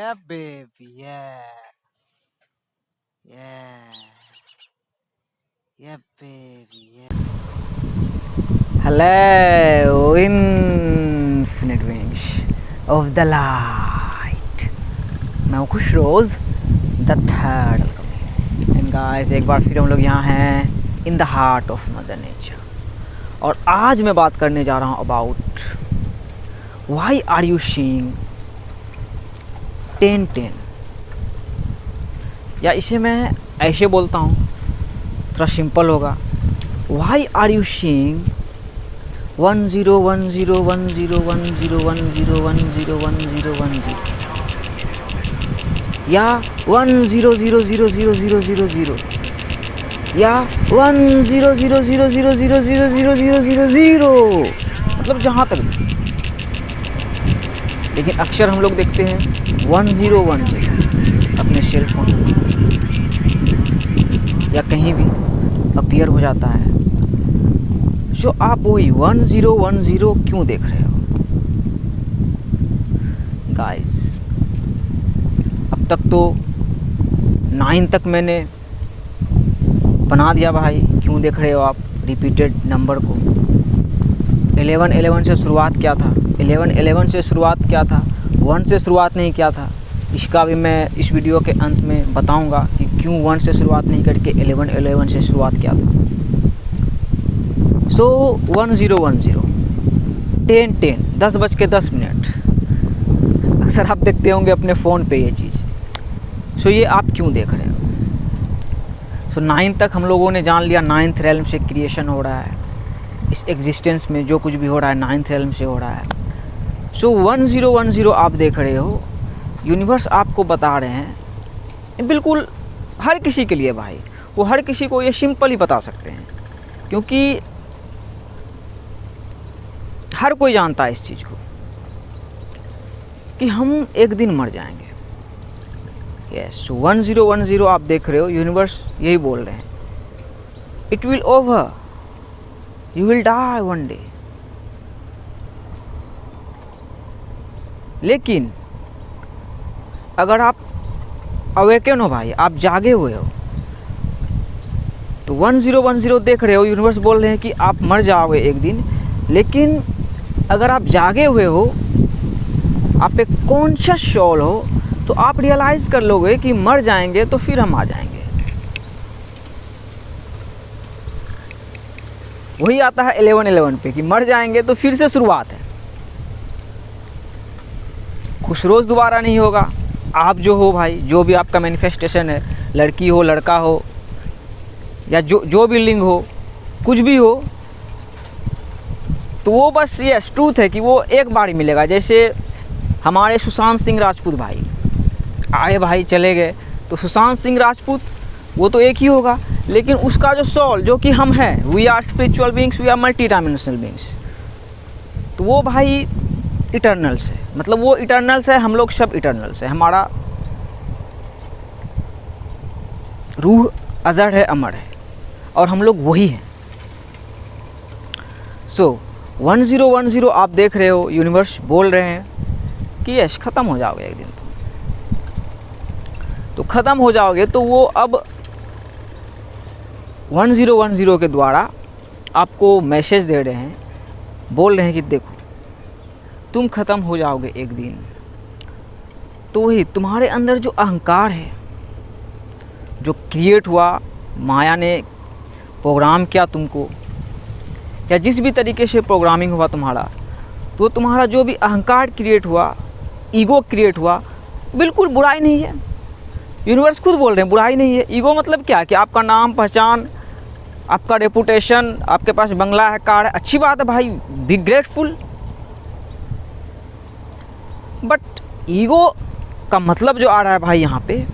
Yeah, baby. Yeah. Yeah. Yeah, baby. Yeah. Hello, infinite wings of the light. मैं हूँ खुश Rose the third and guys एक बार फिर हम लोग यहाँ हैं in the heart of mother nature. और आज मैं बात करने जा रहा हूँ about why are you seeing 10-10, या इसे मैं ऐसे बोलता हूँ, थोड़ा सिंपल होगा। व्हाई आर यू सीइंग 1010101010101010 या 10000000 या 1000000000, मतलब जहाँ तक भी। लेकिन अक्सर हम लोग देखते हैं 1010 अपने सेल फोन या कहीं भी अपीयर हो जाता है। जो आप वही 1010 क्यों देख रहे हो गाइस? अब तक तो 9 तक मैंने बना दिया भाई, क्यों देख रहे हो आप रिपीटेड नंबर को। 1111 से शुरुआत किया था, 1111 से शुरुआत किया था, 1 से शुरुआत नहीं किया था। इसका भी मैं इस वीडियो के अंत में बताऊंगा कि क्यों 1 से शुरुआत नहीं करके 1111 से शुरुआत किया था। सो 1010 10:10 10:10। अक्सर आप देखते होंगे अपने फ़ोन पे ये चीज़। सो ये आप क्यों देख रहे हो? सो 9 तक हम लोगों ने जान लिया 9th रेल्म से क्रिएशन हो रहा है। इस एग्जिस्टेंस में जो कुछ भी हो रहा है 9th रेल्म से हो रहा है। सो 1010 आप देख रहे हो, यूनिवर्स आपको बता रहे हैं, बिल्कुल हर किसी के लिए भाई, वो हर किसी को ये सिंपल ही बता सकते हैं, क्योंकि हर कोई जानता है इस चीज़ को कि हम एक दिन मर जाएंगे। यस, 1010 आप देख रहे हो, यूनिवर्स यही बोल रहे हैं, it will over, you will die one day. लेकिन अगर आप अवेकन हो भाई, आप जागे हुए हो, तो 1010 देख रहे हो, यूनिवर्स बोल रहे हैं कि आप मर जाओगे एक दिन। लेकिन अगर आप जागे हुए हो, आप एक कॉन्शियस सोल हो, तो आप रियलाइज़ कर लोगे कि मर जाएंगे तो फिर हम आ जाएंगे। वही आता है 1111 पे कि मर जाएंगे तो फिर से शुरुआत है। खुश रोज़ दोबारा नहीं होगा। आप जो हो भाई, जो भी आपका मैनिफेस्टेशन है, लड़की हो, लड़का हो, या जो भी लिंग हो, कुछ भी हो, तो वो बस ये ट्रूथ है कि वो एक बार ही मिलेगा। जैसे हमारे सुशांत सिंह राजपूत भाई आए भाई, चले गए, तो सुशांत सिंह राजपूत वो तो एक ही होगा, लेकिन उसका जो सोल, जो कि हम हैं, we are spiritual beings, we are multi dimensional beings, तो वो भाई इटर्नल्स है। मतलब वो इटर्नल्स है, हम लोग सब इटर्नल्स है। हमारा रूह अजर है, अमर है, और हम लोग वही हैं। सो 1010 आप देख रहे हो, यूनिवर्स बोल रहे हैं कि यस, ख़त्म हो जाओगे एक दिन, तो ख़त्म हो जाओगे। तो वो अब 1010 के द्वारा आपको मैसेज दे रहे हैं, बोल रहे हैं कि देखो, तुम ख़त्म हो जाओगे एक दिन। तो वही तुम्हारे अंदर जो अहंकार है, जो क्रिएट हुआ, माया ने प्रोग्राम किया तुमको, या जिस भी तरीके से प्रोग्रामिंग हुआ तुम्हारा, तो तुम्हारा जो भी अहंकार क्रिएट हुआ, ईगो क्रिएट हुआ, बिल्कुल बुराई नहीं है। यूनिवर्स खुद बोल रहे हैं बुराई नहीं है। ईगो मतलब क्या? कि आपका नाम, पहचान, आपका रेपुटेशन, आपके पास बंगला है, कार है, अच्छी बात है भाई, बी ग्रेटफुल। बट ईगो का मतलब जो आ रहा है भाई यहाँ पे,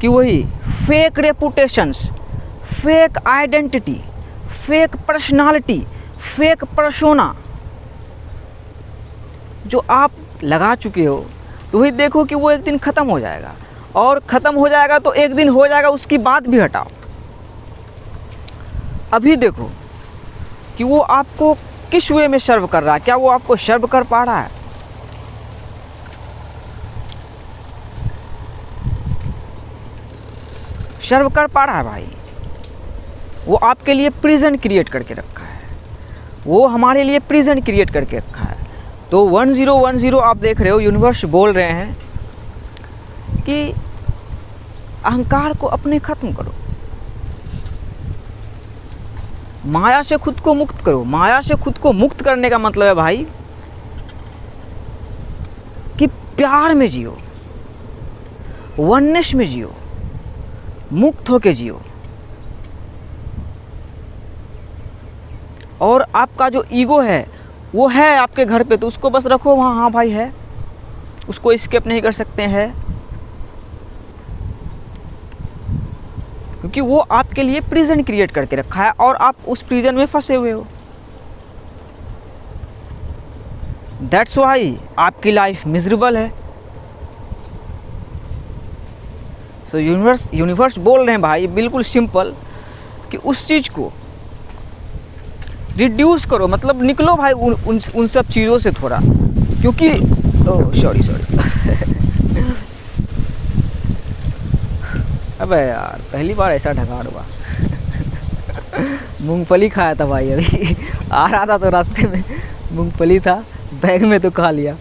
कि वही fake reputations, fake identity, fake personality, fake persona जो आप लगा चुके हो, तो वही देखो कि वो एक दिन ख़त्म हो जाएगा। और ख़त्म हो जाएगा तो एक दिन हो जाएगा, उसकी बात भी हटाओ। अभी देखो कि वो आपको किस वे में सर्व कर रहा है, क्या वो आपको सर्व कर पा रहा है? सर्व कर पा रहा है भाई। वो आपके लिए प्रिजन क्रिएट करके रखा है, वो हमारे लिए प्रिजन क्रिएट करके रखा है। तो 1010 आप देख रहे हो, यूनिवर्स बोल रहे हैं कि अहंकार को अपने खत्म करो, माया से खुद को मुक्त करो। माया से खुद को मुक्त करने का मतलब है भाई कि प्यार में जियो, वननेस में जियो, मुक्त होके जियो। और आपका जो ईगो है वो है आपके घर पे, तो उसको बस रखो वहाँ, हाँ भाई है, उसको एस्केप नहीं कर सकते हैं, क्योंकि वो आपके लिए प्रिजन क्रिएट करके रखा है और आप उस प्रिजन में फंसे हुए हो। दैट्स वाई आपकी लाइफ मिजरेबल है। सो यूनिवर्स बोल रहे हैं भाई बिल्कुल सिंपल कि उस चीज़ को रिड्यूस करो, मतलब निकलो भाई उन सब चीज़ों से थोड़ा, क्योंकि सॉरी अबे यार पहली बार ऐसा ढगाड़ हुआ। मूंगफली खाया था भाई, अभी आ रहा था तो रास्ते में मूंगफली था, बैग में तो खा लिया।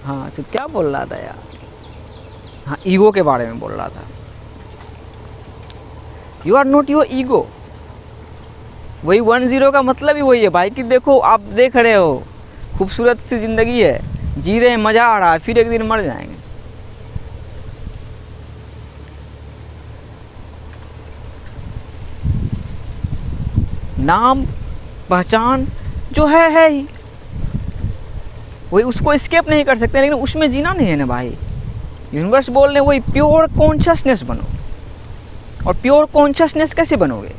हाँ तो क्या बोल रहा था यार, हाँ ईगो के बारे में बोल रहा था। You are not your ego. वही 10 का मतलब ही वही है भाई कि देखो आप देख रहे हो खूबसूरत सी ज़िंदगी है, जी रहे हैं, मज़ा आ रहा है, फिर एक दिन मर जाएंगे। नाम पहचान जो है ही, वही उसको एस्केप नहीं कर सकते, लेकिन उसमें जीना नहीं है ना भाई। यूनिवर्स बोल रहे हैं वही प्योर कॉन्शियसनेस बनो। और प्योर कॉन्शियसनेस कैसे बनोगे?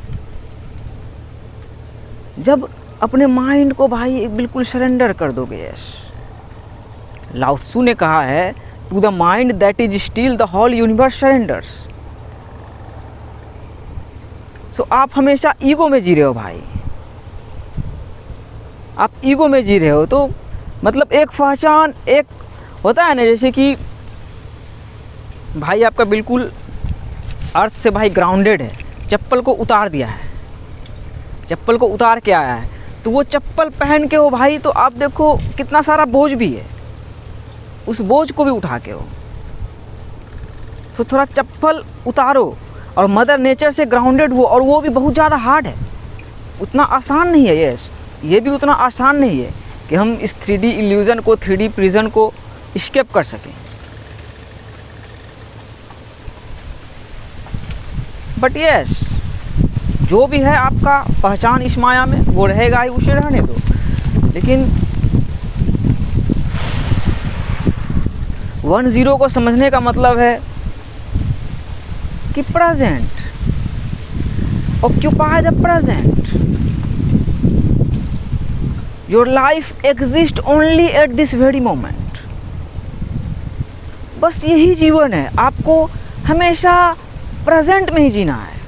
जब अपने माइंड को भाई बिल्कुल सरेंडर कर दोगे। यस, लाओ त्सु ने कहा है to the mind that is still the whole universe surrenders. So आप हमेशा ईगो में जी रहे हो भाई, आप ईगो में जी रहे हो। तो मतलब एक पहचान, एक होता है ना, जैसे कि भाई आपका बिल्कुल अर्थ से भाई ग्राउंडेड है, चप्पल को उतार दिया है, चप्पल को उतार के आया है, तो वो चप्पल पहन के हो भाई, तो आप देखो कितना सारा बोझ भी है, उस बोझ को भी उठा के हो। तो थोड़ा चप्पल उतारो और मदर नेचर से ग्राउंडेड हो, और वो भी बहुत ज़्यादा हार्ड है, उतना आसान नहीं है। ये भी उतना आसान नहीं है कि हम इस 3D इल्यूज़न को, 3D प्रिजन को एस्केप कर सकें। बट यस, जो भी है आपका पहचान इस माया में वो रहेगा ही, उसे रहने दो। लेकिन 10 को समझने का मतलब है कि present, occupy the present. Your life exist only at this very moment. बस यही जीवन है, आपको हमेशा प्रेजेंट में ही जीना है।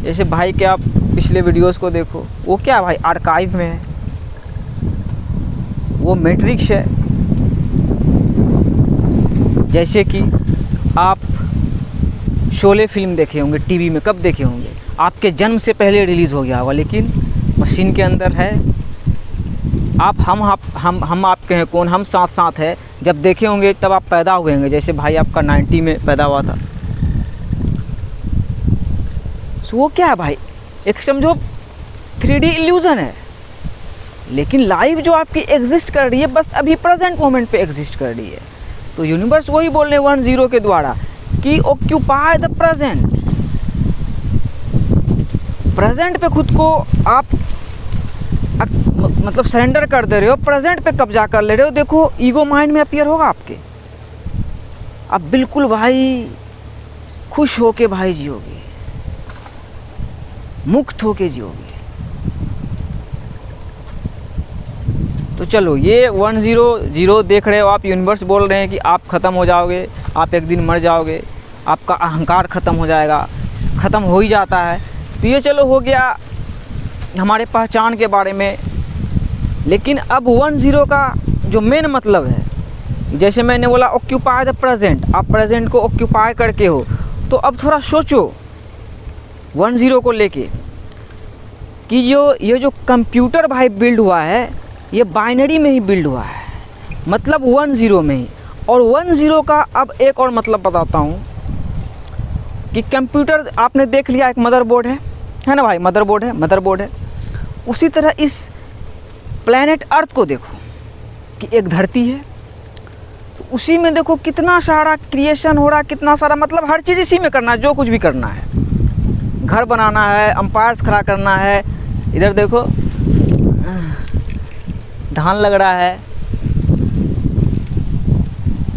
जैसे भाई के आप पिछले वीडियोस को देखो, वो क्या भाई आर्काइव में है, वो मैट्रिक्स है। जैसे कि आप शोले फिल्म देखे होंगे टीवी में, कब देखे होंगे? आपके जन्म से पहले रिलीज़ हो गया होगा, लेकिन मशीन के अंदर है। हम आपके हैं कौन, हम साथ साथ है, जब देखे होंगे तब आप पैदा हुए होंगे। जैसे भाई आपका 90 में पैदा हुआ था। सो वो क्या है भाई, एक समझो 3D इल्यूज़न है, लेकिन लाइफ जो आपकी एग्जिस्ट कर रही है बस अभी प्रेजेंट मोमेंट पे एग्जिस्ट कर रही है। तो यूनिवर्स वही बोल रहे हैं 10 के द्वारा कि ऑक्यूपाई द प्रेजेंट। प्रेजेंट पे खुद को आप मतलब सरेंडर कर दे रहे हो, प्रेजेंट पे कब्जा कर ले रहे हो। देखो ईगो माइंड में अपीयर होगा आपके, आप बिल्कुल भाई खुश होके भाई जियोगे, मुक्त होके जियोगे। तो चलो, ये 10 देख रहे हो आप, यूनिवर्स बोल रहे हैं कि आप ख़त्म हो जाओगे, आप एक दिन मर जाओगे, आपका अहंकार ख़त्म हो जाएगा, ख़त्म हो ही जाता है। तो ये चलो हो गया हमारे पहचान के बारे में। लेकिन अब 10 का जो मेन मतलब है जैसे मैंने बोला ऑक्यूपाई द प्रेजेंट, आप प्रेजेंट को ऑक्यूपाई करके हो। तो अब थोड़ा सोचो 10 को लेके कि ये जो कंप्यूटर भाई बिल्ड हुआ है ये बाइनरी में ही बिल्ड हुआ है, मतलब 10 में ही। और 10 का अब एक और मतलब बताता हूँ कि कंप्यूटर आपने देख लिया एक मदरबोर्ड है ना भाई, मदरबोर्ड है। उसी तरह इस प्लैनेट अर्थ को देखो कि एक धरती है, तो उसी में देखो कितना सारा क्रिएशन हो रहा, कितना सारा, मतलब हर चीज़ इसी में करना है, जो कुछ भी करना है, घर बनाना है, अंपायर्स खड़ा करना है, इधर देखो धान लग रहा है,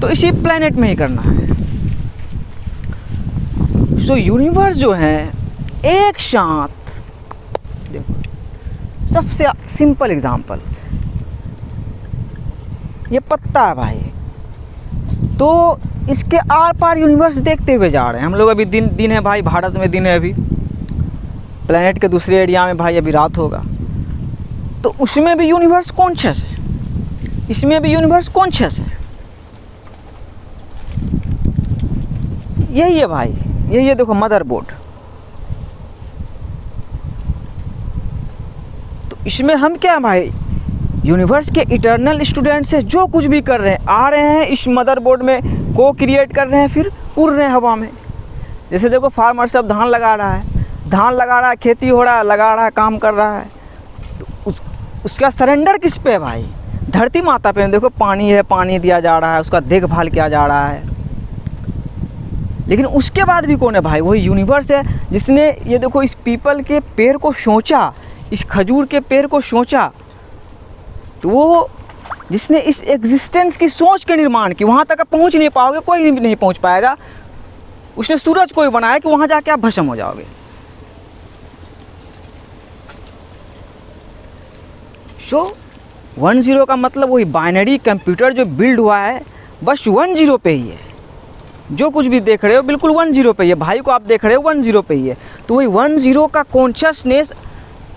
तो इसी प्लैनेट में ही करना है। सो यूनिवर्स जो है एक साथ, देखो सबसे सिंपल एग्जांपल, ये पत्ता है भाई, तो इसके आर पार यूनिवर्स देखते हुए जा रहे हैं हम लोग। अभी दिन है भाई, भारत में दिन है अभी, प्लैनेट के दूसरे एरिया में भाई अभी रात होगा, तो उसमें भी यूनिवर्स कॉन्शियस है, इसमें भी यूनिवर्स कॉन्शियस है। यही है भाई, यही है, देखो मदरबोर्ड। तो इसमें हम क्या भाई, यूनिवर्स के इटर्नल स्टूडेंट्स है, जो कुछ भी कर रहे हैं, आ रहे हैं इस मदरबोर्ड में, को क्रिएट कर रहे हैं, फिर उड़ रहे हैं हवा में। जैसे देखो फार्मर सब धान लगा रहा है, खेती हो रहा है, लगा रहा है, काम कर रहा है, तो उसका सरेंडर किस पे है भाई, धरती माता पे। देखो पानी है, पानी दिया जा रहा है, उसका देखभाल किया जा रहा है। लेकिन उसके बाद भी कौन है भाई, वही यूनिवर्स है, जिसने ये देखो इस पीपल के पेड़ को सोचा, इस खजूर के पेड़ को सोचा, तो वो जिसने इस एग्जिस्टेंस की सोच के निर्माण की, वहाँ तक आप पहुँच नहीं पाओगे, कोई नहीं पहुँच पाएगा। उसने सूरज को ही बनाया कि वहाँ जाके आप भस्म हो जाओगे। सो 10 का मतलब वही बाइनरी कंप्यूटर जो बिल्ड हुआ है, बस 10 पे ही है। जो कुछ भी देख रहे हो बिल्कुल 10 पे ही है। भाई को आप देख रहे हो 10 पे ही है। तो वही 10 का कॉन्शियसनेस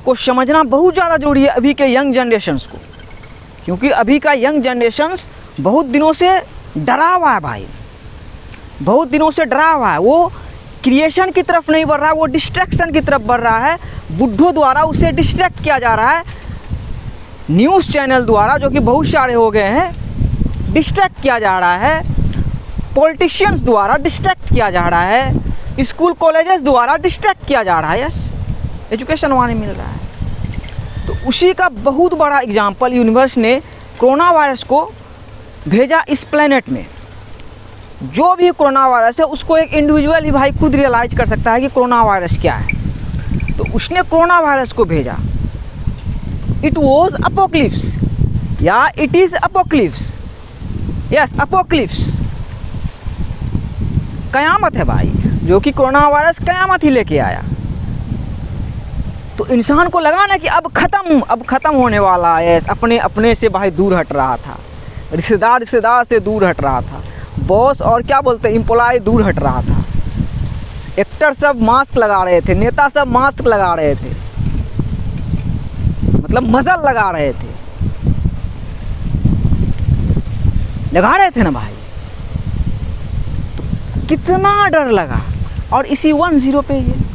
को समझना बहुत ज़्यादा जरूरी है अभी के यंग जनरेशन्स को, क्योंकि अभी का यंग जनरेशन्स बहुत दिनों से डरा हुआ है भाई, बहुत दिनों से डरा हुआ है। वो क्रिएशन की तरफ नहीं बढ़ रहा है, वो डिस्ट्रैक्शन की तरफ बढ़ रहा है। बुड्ढों द्वारा उसे डिस्ट्रैक्ट किया जा रहा है, न्यूज़ चैनल द्वारा, जो कि बहुत सारे हो गए हैं, डिस्ट्रैक्ट किया जा रहा है। पॉलिटिशियंस द्वारा डिस्ट्रैक्ट किया जा रहा है, स्कूल कॉलेजेस द्वारा डिस्ट्रैक्ट किया जा रहा है। यस, एजुकेशन वहाँ नहीं मिल रहा है। तो उसी का बहुत बड़ा एग्जाम्पल यूनिवर्स ने कोरोना वायरस को भेजा इस प्लेनेट में। जो भी कोरोना वायरस है उसको एक इंडिविजुअल ही भाई खुद रियलाइज कर सकता है कि कोरोना वायरस क्या है। तो उसने कोरोना वायरस को भेजा। इट वॉज अपोक्लिप्स, या it is apocalypse, yes apocalypse, कयामत है भाई, जो कि कोरोना वायरस कयामत ही लेके आया। तो इंसान को लगा ना कि अब ख़त्म होने वाला है। अपने से भाई दूर हट रहा था, रिश्तेदार से दूर हट रहा था, बॉस और क्या बोलते हैं एम्प्लॉय दूर हट रहा था, एक्टर सब मास्क लगा रहे थे, नेता सब मास्क लगा रहे थे, मतलब मजल लगा रहे थे, ना भाई। तो कितना डर लगा, और इसी 10 पे ही है।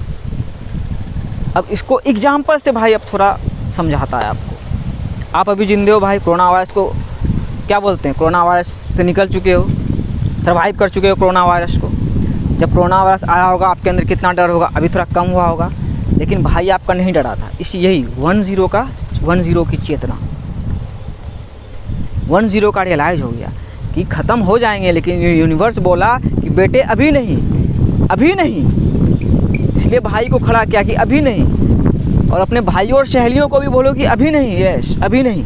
अब इसको एग्जाम्पल से भाई अब थोड़ा समझाता है आपको। आप अभी जिंदे हो भाई, कोरोना वायरस को क्या बोलते हैं, कोरोना वायरस से निकल चुके हो, सर्वाइव कर चुके हो कोरोना वायरस को। जब कोरोना वायरस आया होगा आपके अंदर कितना डर होगा, अभी थोड़ा कम हुआ होगा, लेकिन भाई आपका नहीं डरा था। यही 10 की चेतना, 10 का रियलाइज़ हो गया कि ख़त्म हो जाएंगे, लेकिन यूनिवर्स बोला कि बेटे अभी नहीं। इसलिए भाई को खड़ा किया कि अभी नहीं, और अपने भाइयों और सहेलियों को भी बोलो कि अभी नहीं, यस अभी नहीं।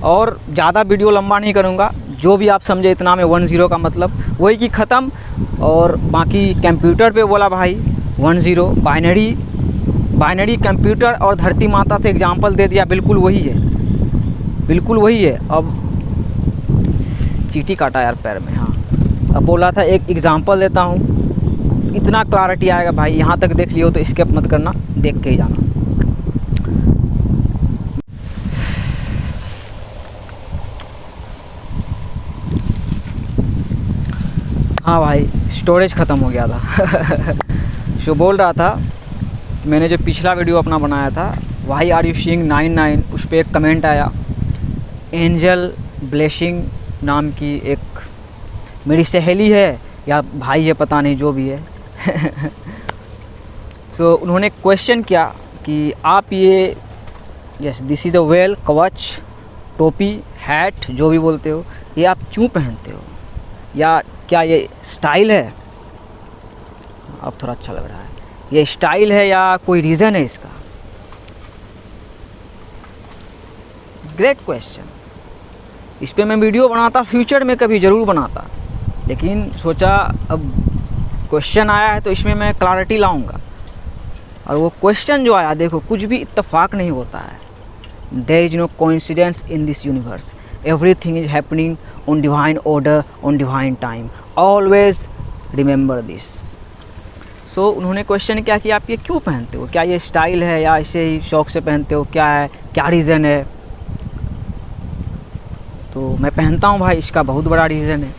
और ज़्यादा वीडियो लंबा नहीं करूँगा, जो भी आप समझे इतना में 10 का मतलब वही कि ख़त्म। और बाकी कंप्यूटर पे बोला भाई 10 बाइनरी कंप्यूटर और धरती माता से एग्जाम्पल दे दिया, बिल्कुल वही है। अब चींटी काटा यार पैर में, हाँ। अब बोला था एक एग्जाम्पल देता हूँ, इतना क्लैरिटी आएगा भाई। यहाँ तक देख लियो तो स्किप मत करना, देख के ही जाना। हाँ भाई, स्टोरेज ख़त्म हो गया था। सो बोल रहा था, मैंने जो पिछला वीडियो अपना बनाया था वाई आर यू सीइंग 99, उस पर एक कमेंट आया। एंजल ब्लेसिंग नाम की एक मेरी सहेली है या भाई है, पता नहीं, जो भी है। सो उन्होंने क्वेश्चन किया कि आप ये yes this is a well, कवच, टोपी, हैट, जो भी बोलते हो, ये आप क्यों पहनते हो, या क्या ये स्टाइल है? अब थोड़ा अच्छा लग रहा है। ये स्टाइल है या कोई रीज़न है इसका? Great question. इस पे मैं वीडियो बनाता, फ्यूचर में कभी ज़रूर बनाता, लेकिन सोचा अब क्वेश्चन आया है तो इसमें मैं क्लैरिटी लाऊंगा। और वो क्वेश्चन जो आया, देखो, कुछ भी इत्तेफाक नहीं होता है। There is no coincidence in this universe, everything is happening on divine order, on divine time, always remember this. So उन्होंने क्वेश्चन किया कि आप ये क्यों पहनते हो, क्या ये स्टाइल है या ऐसे ही शौक़ से पहनते हो, क्या है, क्या रीज़न है? तो मैं पहनता हूँ भाई, इसका बहुत बड़ा रीज़न है।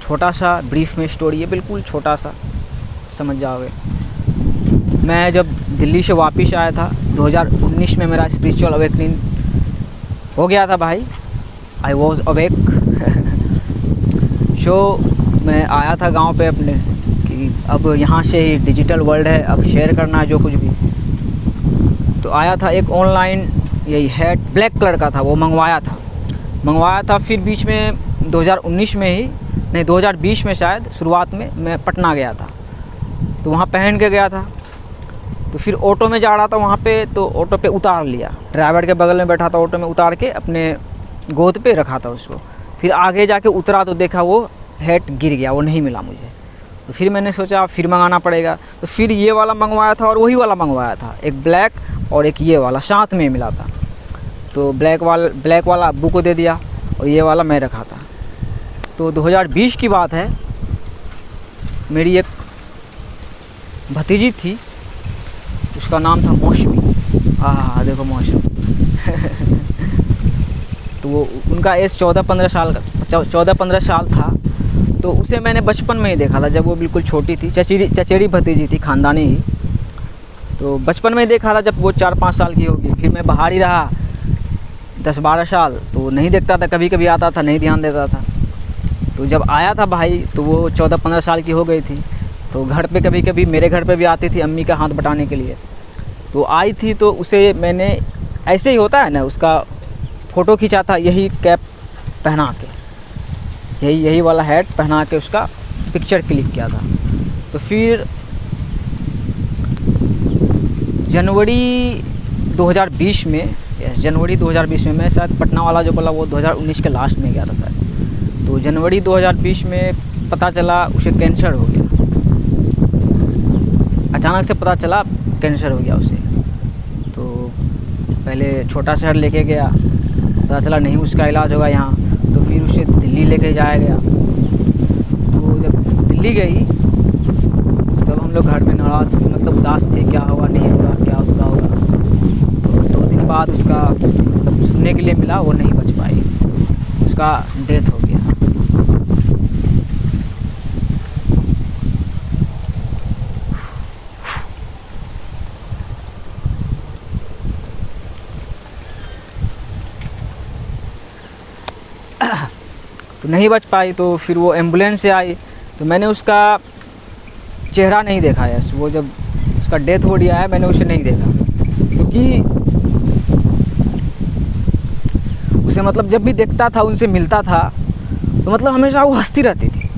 छोटा सा ब्रीफ में स्टोरी है, बिल्कुल छोटा सा, समझ जाओगे। मैं जब दिल्ली से वापस आया था 2019 में, मेरा स्पिरिचुअल अवेकनिंग हो गया था भाई। I was awake. सो मैं आया था गांव पे अपने, कि अब यहाँ से ही डिजिटल वर्ल्ड है, अब शेयर करना है जो कुछ भी। तो आया था एक ऑनलाइन, यही हैट ब्लैक कलर का था, वो मंगवाया था। फिर बीच में 2019 में ही नहीं, 2020 में शायद शुरुआत में मैं पटना गया था, तो वहाँ पहन के गया था। तो फिर ऑटो में जा रहा था वहाँ पे, तो ऑटो पे उतार लिया, ड्राइवर के बगल में बैठा था, ऑटो में उतार के अपने गोद पे रखा था उसको। फिर आगे जाके उतरा तो देखा वो हैट गिर गया, वो नहीं मिला मुझे। तो फिर मैंने सोचा फिर मंगाना पड़ेगा, तो फिर ये वाला मंगवाया था और वही वाला मंगवाया था, एक ब्लैक और एक ये वाला साथ में मिला था। तो ब्लैक वाला अब्बू को दे दिया और ये वाला मैं रखा था। तो 2020 की बात है, मेरी एक भतीजी थी, उसका नाम था मौसमी। हाँ, देखो मौसम। तो वो, उनका एज 14-15 साल था। तो उसे मैंने बचपन में ही देखा था, जब वो बिल्कुल छोटी थी, चचेरी भतीजी थी, ख़ानदानी ही। तो बचपन में ही देखा था, जब वो 4-5 साल की होगी। फिर मैं बाहर ही रहा 10-12 साल, तो नहीं देखता था, कभी कभी आता था, नहीं ध्यान देता था। तो जब आया था भाई, तो वो 14-15 साल की हो गई थी। तो घर पे कभी कभी मेरे घर पे भी आती थी अम्मी का हाथ बटाने के लिए। तो आई थी, तो उसे मैंने, ऐसे ही होता है ना, उसका फ़ोटो खींचा था, यही कैप पहना के, यही वाला हैट पहना के उसका पिक्चर क्लिक किया था। तो फिर जनवरी 2020 में, जनवरी 2020 में, मैं शायद पटना वाला जो बोला वो 2019 के लास्ट में गया था शायद। तो जनवरी 2020 में पता चला उसे कैंसर हो गया। अचानक से पता चला कैंसर हो गया उसे। तो पहले छोटा शहर लेके गया, पता चला नहीं उसका इलाज होगा यहाँ। तो फिर उसे दिल्ली लेके जाया गया। तो जब दिल्ली गई, तब हम लोग घर में नाराज़, मतलब उदास थे, क्या होगा, नहीं होगा, क्या उसका होगा। तो 2 दिन बाद उसका मतलब सुनने के लिए मिला, वो नहीं बच पाई, उसका डेथ हो गया। तो नहीं बच पाई। तो फिर वो एम्बुलेंस से आई, तो मैंने उसका चेहरा नहीं देखा है। वो जब उसका डेथ हो गया है, मैंने उसे नहीं देखा, क्योंकि उसे मतलब जब भी देखता था, उनसे मिलता था, तो मतलब हमेशा वो हंसती रहती थी।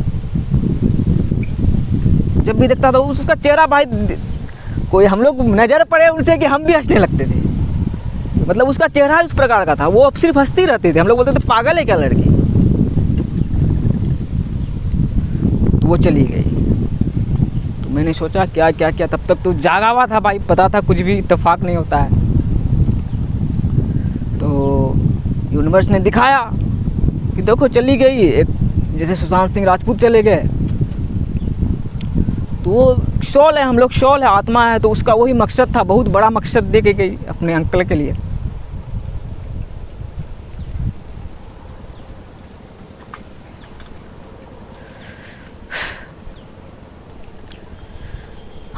जब भी देखता था उसका चेहरा, भाई कोई हम लोग नज़र पड़े उनसे कि हम भी हंसने लगते थे। मतलब उसका चेहरा उस प्रकार का था, वो अब सिर्फ हंसती रहती थी। हम लोग बोलते थे पागल है क्या लड़की। तो वो चली गई। तो मैंने सोचा क्या क्या क्या, तब तक तो जागा हुआ था भाई, पता था कुछ भी इत्तेफाक नहीं होता है। तो यूनिवर्स ने दिखाया कि देखो चली गई, एक जैसे सुशांत सिंह राजपूत चले गए। तो वो शॉल है, हम लोग शॉल है, आत्मा है, तो उसका वही मकसद था, बहुत बड़ा मकसद दे के गई अपने अंकल के लिए।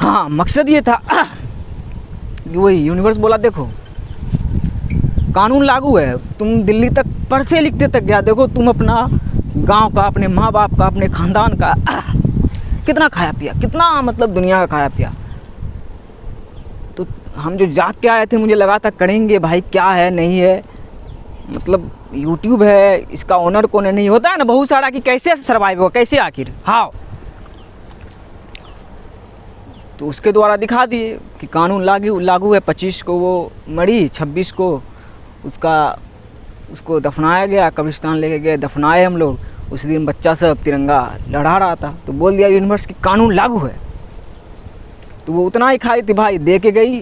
हाँ, मकसद ये था कि वही यूनिवर्स बोला देखो कानून लागू है, तुम दिल्ली तक पढ़ते लिखते तक गया, देखो तुम अपना गांव का, अपने माँ बाप का, अपने ख़ानदान का कितना खाया पिया, कितना मतलब दुनिया का खाया पिया। तो हम जो जाग के आए थे मुझे लगा था करेंगे भाई, क्या है नहीं है, मतलब यूट्यूब है, इसका ऑनर कौन है, नहीं होता है ना बहुत सारा कि कैसे सर्वाइव हो, कैसे आखिर हाँ। तो उसके द्वारा दिखा दिए कि कानून लागू है। 25 को वो मरी, 26 को उसको दफनाया गया, कब्रिस्तान लेके गए, दफनाए हम लोग। उस दिन बच्चा सब तिरंगा लहरा रहा था, तो बोल दिया यूनिवर्स की कानून लागू है। तो वो उतना ही खाई थी भाई, दे के गई,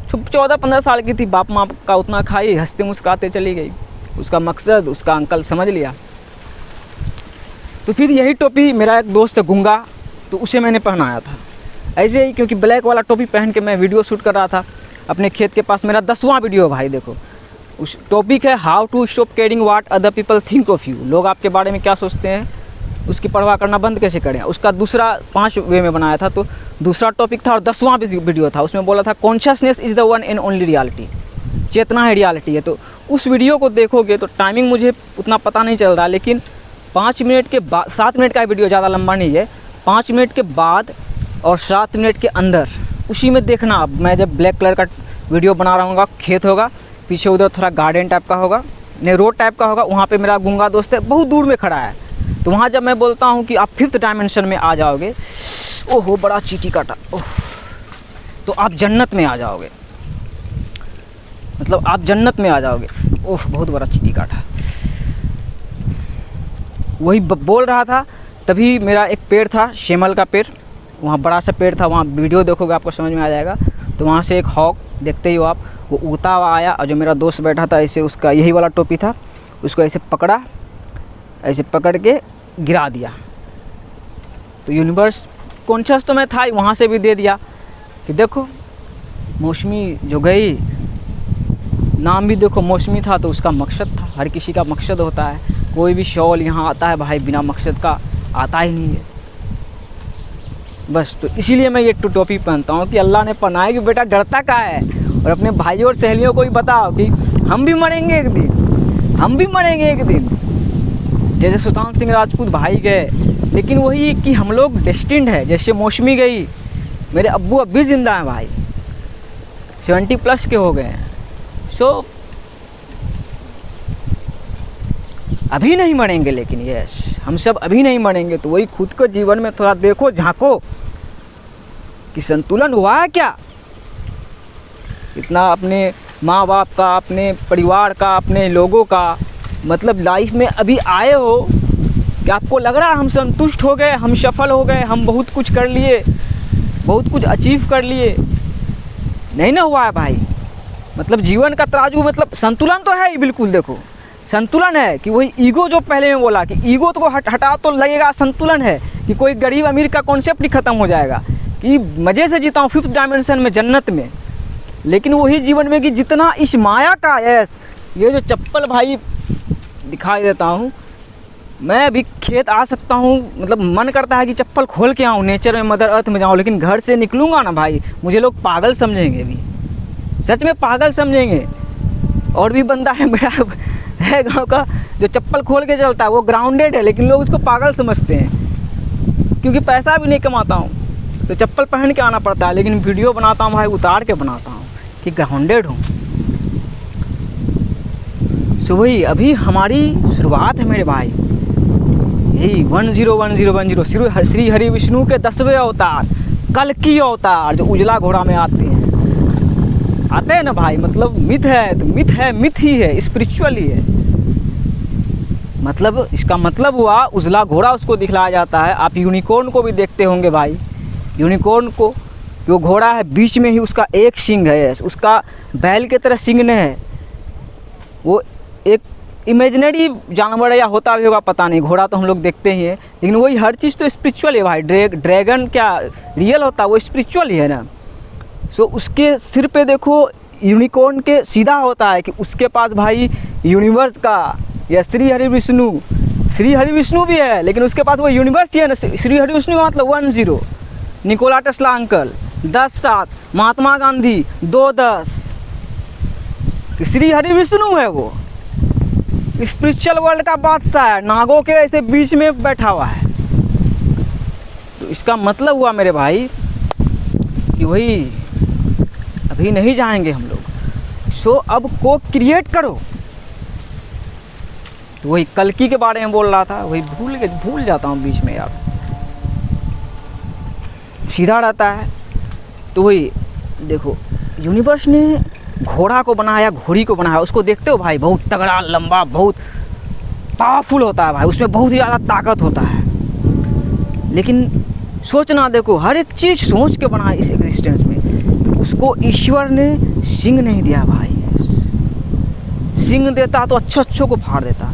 14-15 साल की थी, बाप माँ का उतना खाई, हंसते मुस्कुराते चली गई। उसका मकसद उसका अंकल समझ लिया। तो फिर यही टोपी मेरा एक दोस्त है गूंगा, तो उसे मैंने पहनाया था ऐसे ही, क्योंकि ब्लैक वाला टोपी पहन के मैं वीडियो शूट कर रहा था अपने खेत के पास। मेरा 10वां वीडियो है भाई, देखो उस टॉपिक है how to stop caring what other people think of you. लोग आपके बारे में क्या सोचते हैं उसकी परवाह करना बंद कैसे करें। उसका दूसरा 5 वे में बनाया था, तो दूसरा टॉपिक था और 10वां वीडियो था, उसमें बोला था consciousness is the one and only reality, चेतना है रियलिटी है। तो उस वीडियो को देखोगे तो टाइमिंग मुझे उतना पता नहीं चल रहा, लेकिन 5 मिनट के बाद, 7 मिनट का वीडियो, ज़्यादा लंबा नहीं है, 5 मिनट के बाद और 7 मिनट के अंदर उसी में देखना। अब मैं जब ब्लैक कलर का वीडियो बना रहा हूँ, खेत होगा पीछे, उधर थोड़ा गार्डन टाइप का होगा, नहीं रोड टाइप का होगा, वहाँ पे मेरा गूंगा दोस्त है, बहुत दूर में खड़ा है। तो वहाँ जब मैं बोलता हूँ कि आप 5th डायमेंशन में आ जाओगे, ओहो बड़ा चींटी काटा, ओह, तो आप जन्नत में आ जाओगे, मतलब आप जन्नत में आ जाओगे। ओह बहुत बड़ा चींटी काटा, वही बोल रहा था। तभी मेरा एक पेड़ था, शेमल का पेड़, वहाँ बड़ा सा पेड़ था, वहाँ वीडियो देखोगे आपको समझ में आ जाएगा। तो वहाँ से एक हॉक देखते ही हो आप, वो उड़ता हुआ आया, और जो मेरा दोस्त बैठा था ऐसे, उसका यही वाला टोपी था, उसको ऐसे पकड़ा, ऐसे पकड़ के गिरा दिया। तो यूनिवर्स कॉन्शियस तो मैं था ही, वहाँ से भी दे दिया कि देखो मौसमी जो गई, नाम भी देखो मौसमी था, तो उसका मकसद था। हर किसी का मकसद होता है, कोई भी शॉल यहाँ आता है भाई बिना मकसद का आता ही नहीं है बस। तो इसीलिए मैं ये टोपी पहनता हूँ कि अल्लाह ने पहनाया कि बेटा डरता का है। और अपने भाइयों और सहेलियों को भी बताओ कि हम भी मरेंगे एक दिन, हम भी मरेंगे एक दिन। जैसे सुशांत सिंह राजपूत भाई गए, लेकिन वही कि हम लोग डेस्टिन्ड है। जैसे मौसमी गई, मेरे अब्बू अब भी ज़िंदा हैं भाई, 70+ के हो गए हैं। सो अभी नहीं मरेंगे, लेकिन यस हम सब अभी नहीं मरेंगे। तो वही खुद को जीवन में थोड़ा देखो, झांको कि संतुलन हुआ है क्या। इतना अपने माँ बाप का, अपने परिवार का, अपने लोगों का, मतलब लाइफ में अभी आए हो कि आपको लग रहा है हम संतुष्ट हो गए, हम सफल हो गए, हम बहुत कुछ कर लिए, बहुत कुछ अचीव कर लिए। नहीं ना हुआ है भाई। मतलब जीवन का तराजू, मतलब संतुलन तो है ही, बिल्कुल देखो संतुलन है। कि वही ईगो जो पहले में बोला कि ईगो तो हटा तो लगेगा, संतुलन है कि कोई गरीब अमीर का कॉन्सेप्ट ही ख़त्म हो जाएगा कि मज़े से जीता हूँ 5th डायमेंशन में, जन्नत में। लेकिन वही जीवन में कि जितना इस माया का यस, ये जो चप्पल भाई दिखाई देता हूँ, मैं अभी खेत आ सकता हूँ, मतलब मन करता है कि चप्पल खोल के आऊँ, नेचर में, मदर अर्थ में जाऊँ, लेकिन घर से निकलूँगा ना भाई, मुझे लोग पागल समझेंगे, भी सच में पागल समझेंगे। और भी बंदा है मेरा है गांव का, जो चप्पल खोल के चलता है, वो ग्राउंडेड है, लेकिन लोग उसको पागल समझते हैं क्योंकि पैसा भी नहीं कमाता हूँ तो चप्पल पहन के आना पड़ता है। लेकिन वीडियो बनाता हूँ भाई, उतार के बनाता हूँ कि ग्राउंडेड हूँ। सो वही अभी हमारी शुरुआत है मेरे भाई, यही 101010 श्री हरि विष्णु के 10वें अवतार, कल की अवतार, जो उजला घोड़ा में आते हैं ना भाई। मतलब मिथ है तो मिथ है, मिथ ही है, स्पिरिचुअल ही है। मतलब इसका मतलब हुआ उजला घोड़ा उसको दिखलाया जाता है। आप यूनिकॉर्न को भी देखते होंगे भाई, यूनिकॉर्न को, जो घोड़ा है बीच में ही उसका एक सींग है, उसका बैल के तरह सींग नहीं है, वो एक इमेजिनरी जानवर है या होता भी होगा पता नहीं। घोड़ा तो हम लोग देखते ही हैं, लेकिन वही हर चीज़ तो स्पिरिचुअल है भाई। ड्रैगन क्या रियल होता है, वो स्पिरिचुअल ही है ना। सो उसके सिर पे देखो यूनिकॉर्न के सीधा होता है कि उसके पास भाई यूनिवर्स का, या श्री हरि विष्णु भी है, लेकिन उसके पास वो यूनिवर्स ही है ना। श्री हरि विष्णु का मतलब 10, Nikola Tesla uncle 10-7, Mahatma Gandhi 2-10, Shri Hari Vishnu है वो, स्पिरिचुअल वर्ल्ड का बादशाह है, नागों के ऐसे बीच में बैठा हुआ है। तो इसका मतलब हुआ मेरे भाई कि वही अभी नहीं जाएंगे हम लोग। सो अब को क्रिएट करो। तो वही कल्कि के बारे में बोल रहा था, वही भूल जाता हूँ बीच में यार, सीधा रहता है। तो वही देखो यूनिवर्स ने घोड़ा को बनाया, घोड़ी को बनाया, उसको देखते हो भाई, बहुत तगड़ा, लंबा, बहुत पावरफुल होता है भाई, उसमें बहुत ही ज़्यादा ताकत होता है। लेकिन सोचना, देखो हर एक चीज़ सोच के बनाया इस एग्जिस्टेंस में। तो उसको ईश्वर ने सिंग नहीं दिया भाई, सिंग देता तो अच्छों को फाड़ देता,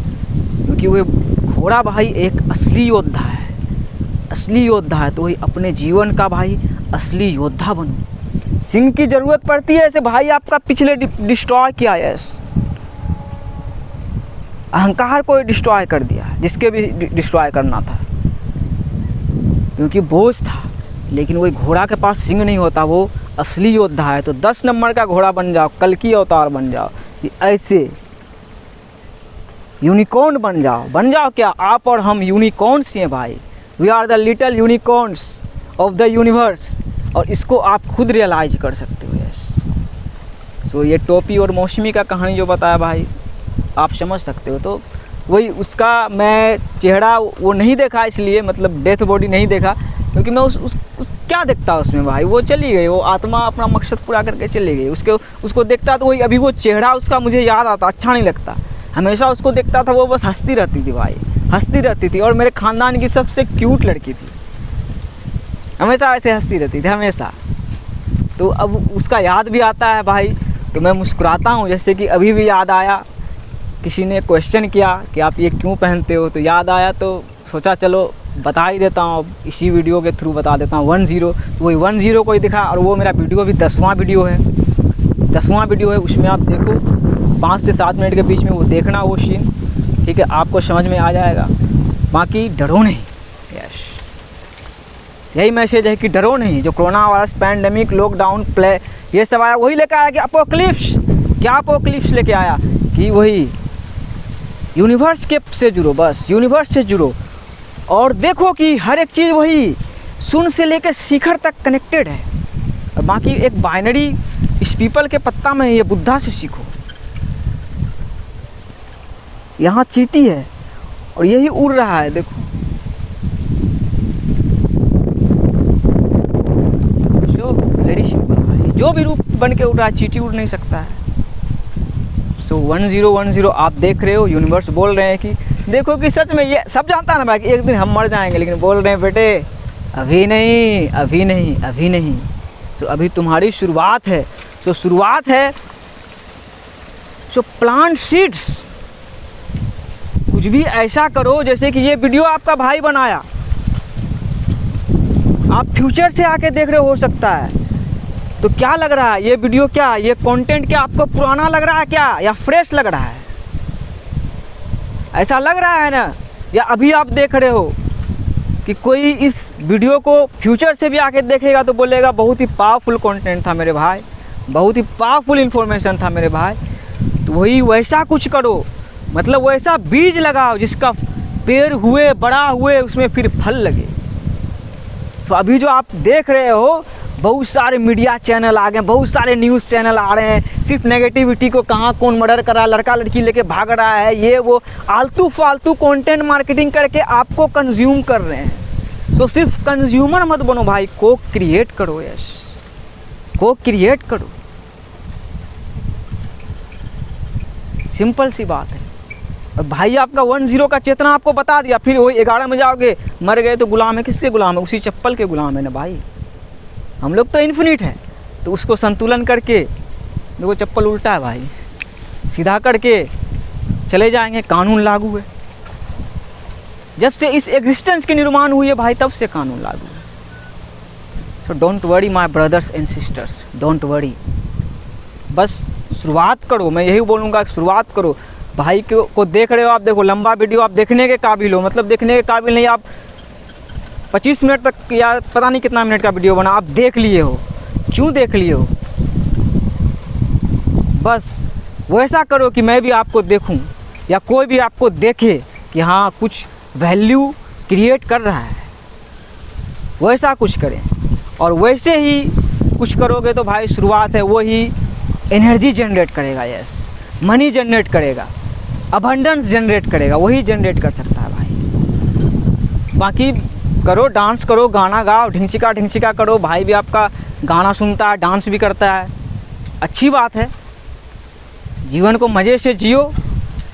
क्योंकि वो घोड़ा भाई एक असली योद्धा है, असली योद्धा है। तो वही अपने जीवन का भाई असली योद्धा बनो। सिंह की ज़रूरत पड़ती है, ऐसे भाई आपका पिछले डिस्ट्रॉय किया है, अहंकार को डिस्ट्रॉय कर दिया, जिसके भी डिस्ट्रॉय करना था, क्योंकि बोझ था। लेकिन वही घोड़ा के पास सिंह नहीं होता, वो असली योद्धा है। तो 10 नंबर का घोड़ा बन जाओ, कल्कि अवतार बन जाओ, ऐसे यूनिकॉर्न बन जाओ क्या आप और हम यूनिकॉर्न्स हैं भाई। We are the little unicorns of the universe. और इसको आप खुद रियलाइज कर सकते हो। यस। सो ये टोपी और मौसमी का कहानी जो बताया भाई, आप समझ सकते हो। तो वही उसका मैं चेहरा वो नहीं देखा, इसलिए मतलब डेथ बॉडी नहीं देखा, क्योंकि मैं उस क्या देखता उसमें भाई, वो चली गई, वो आत्मा अपना मकसद पूरा करके चली गई। उसको देखता तो वही अभी वो चेहरा उसका मुझे याद आता, अच्छा नहीं लगता। हमेशा उसको देखता था, वो बस हंसती रहती थी भाई, हंसती रहती थी। और मेरे ख़ानदान की सबसे क्यूट लड़की थी, हमेशा ऐसे हंसती रहती थी हमेशा। तो अब उसका याद भी आता है भाई, तो मैं मुस्कुराता हूँ। जैसे कि अभी भी याद आया, किसी ने क्वेश्चन किया कि आप ये क्यों पहनते हो, तो याद आया, तो सोचा चलो बता ही देता हूँ, अब इसी वीडियो के थ्रू बता देता हूँ। 10, वही 10 को ही दिखा। और वो मेरा वीडियो भी 10वां वीडियो है, 10वां वीडियो है। उसमें आप देखो 5 से 7 मिनट के बीच में वो देखना, वो सीन, ठीक है, आपको समझ में आ जाएगा। बाकी डरो नहीं। यस, यही मैसेज है कि डरो नहीं। जो corona virus, pandemic, lockdown, play, ये सब आया, वही लेकर आया कि अपोक्लिप्स। क्या अपोक्लिप्स लेके आया कि वही यूनिवर्स के से जुड़ो, बस यूनिवर्स से जुड़ो और देखो कि हर एक चीज़ वही शून्य से लेकर शिखर तक कनेक्टेड है। और बाकी एक बाइनरी इस पीपल के पत्ता में, ये बुद्धा से सीखो। यहाँ चींटी है और यही उड़ रहा है, देखो। जो वेरी सिंपल भाई, जो भी रूप बन के उड़ रहा है, चींटी उड़ नहीं सकता है। सो 1010 आप देख रहे हो, यूनिवर्स बोल रहे हैं कि देखो कि सच में ये सब जानता है ना भाई कि एक दिन हम मर जाएंगे, लेकिन बोल रहे हैं बेटे अभी नहीं, अभी नहीं, अभी नहीं। सो अभी तुम्हारी शुरुआत है। सो शुरुआत है, सो प्लांट सीड्स। कुछ भी ऐसा करो, जैसे कि ये वीडियो आपका भाई बनाया, आप फ्यूचर से आके देख रहे हो सकता है। तो क्या लग रहा है ये वीडियो, क्या ये कंटेंट क्या आपको पुराना लग रहा है क्या, या फ्रेश लग रहा है? ऐसा लग रहा है ना? या अभी आप देख रहे हो कि कोई इस वीडियो को फ्यूचर से भी आके देखेगा तो बोलेगा बहुत ही पावरफुल कंटेंट था मेरे भाई, बहुत ही पावरफुल इन्फॉर्मेशन था मेरे भाई। तो वही वैसा कुछ करो, मतलब वैसा बीज लगाओ जिसका पेड़ हुए, बड़ा हुए, उसमें फिर फल लगे। तो अभी जो आप देख रहे हो, बहुत सारे मीडिया चैनल आ गए, बहुत सारे न्यूज़ चैनल आ रहे हैं, सिर्फ नेगेटिविटी को, कहाँ कौन मर्डर करा, लड़का लड़की लेके भाग रहा है, ये वो आलतू फालतू कंटेंट मार्केटिंग करके आपको कंज्यूम कर रहे हैं। सो सिर्फ कंज्यूमर मत बनो भाई, को क्रिएट करो। यस, को क्रिएट करो, सिंपल सी बात है। और भाई आपका 10 का चेतना आपको बता दिया, फिर वही 11 में जाओगे, मर गए तो गुलाम है, किसके गुलाम है? उसी चप्पल के गुलाम है ना भाई। हम लोग तो इन्फिनिट है, तो उसको संतुलन करके, देखो चप्पल उल्टा है भाई, सीधा करके चले जाएंगे। कानून लागू है, जब से इस एग्जिस्टेंस की निर्माण हुई है भाई, तब से कानून लागू है। So don't worry my brothers and sisters, don't worry. बस शुरुआत करो, मैं यही बोलूँगा, शुरुआत करो। भाई को देख रहे हो आप, देखो लंबा वीडियो आप देखने के काबिल हो, मतलब देखने के काबिल नहीं, आप 25 मिनट तक या पता नहीं कितना मिनट का वीडियो बना, आप देख लिए हो। क्यों देख लिए हो? बस वैसा करो कि मैं भी आपको देखूं या कोई भी आपको देखे कि हाँ कुछ वैल्यू क्रिएट कर रहा है, वैसा कुछ करें। और वैसे ही कुछ करोगे तो भाई शुरुआत है, वो ही एनर्जी जनरेट करेगा, यस मनी जनरेट करेगा, अबंडेंस जनरेट करेगा, वही जनरेट कर सकता है भाई। बाकी करो, डांस करो, गाना गाओ, ढिंचिका करो। भाई भी आपका गाना सुनता है, डांस भी करता है, अच्छी बात है। जीवन को मज़े से जियो,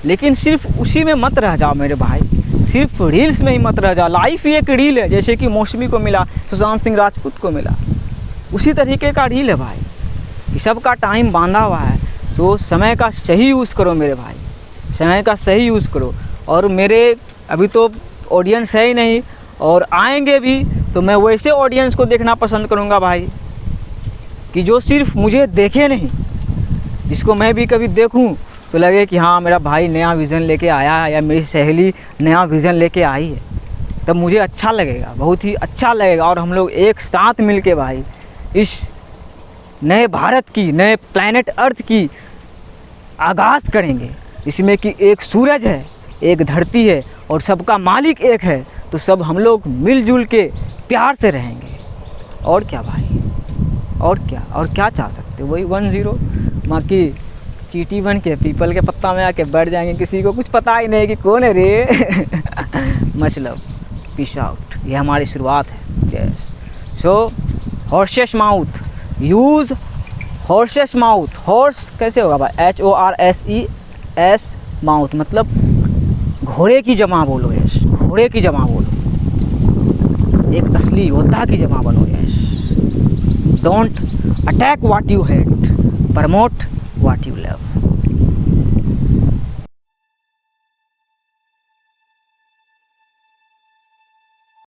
लेकिन सिर्फ उसी में मत रह जाओ मेरे भाई, सिर्फ रील्स में ही मत रह जाओ। लाइफ ही एक रील है, जैसे कि मौसमी को मिला, सुशांत सिंह राजपूत को मिला, उसी तरीके का रील है भाई। ये सब का टाइम बांधा हुआ है। सो समय का सही यूज़ करो मेरे भाई, समय का सही यूज़ करो। और मेरे अभी तो ऑडियंस है ही नहीं, और आएंगे भी तो मैं वैसे ऑडियंस को देखना पसंद करूँगा भाई कि जो सिर्फ मुझे देखे नहीं, जिसको मैं भी कभी देखूँ तो लगे कि हाँ मेरा भाई नया विज़न लेके आया है या मेरी सहेली नया विज़न लेके आई है, तब मुझे अच्छा लगेगा, बहुत ही अच्छा लगेगा। और हम लोग एक साथ मिल के भाई इस नए भारत की, नए प्लैनेट अर्थ की आगाज़ करेंगे, इसमें कि एक सूरज है, एक धरती है और सबका मालिक एक है। तो सब हम लोग मिलजुल के प्यार से रहेंगे। और क्या भाई, और क्या चाह सकते, वही 10। बाकी चींटी बन के पीपल के पत्ता में आके बैठ जाएंगे, किसी को कुछ पता ही नहीं कि कौन है रे। मतलब पीस आउट, ये हमारी शुरुआत है। Yes, so horse's mouth, use horse's mouth. Horse कैसे होगा भाई? HORSES माउथ, मतलब घोड़े की जमा बोलो। यस, घोड़े की जमा बोलो, एक असली योद्धा की जमा बनो। Yes, don't attack what you hate, promote what you love.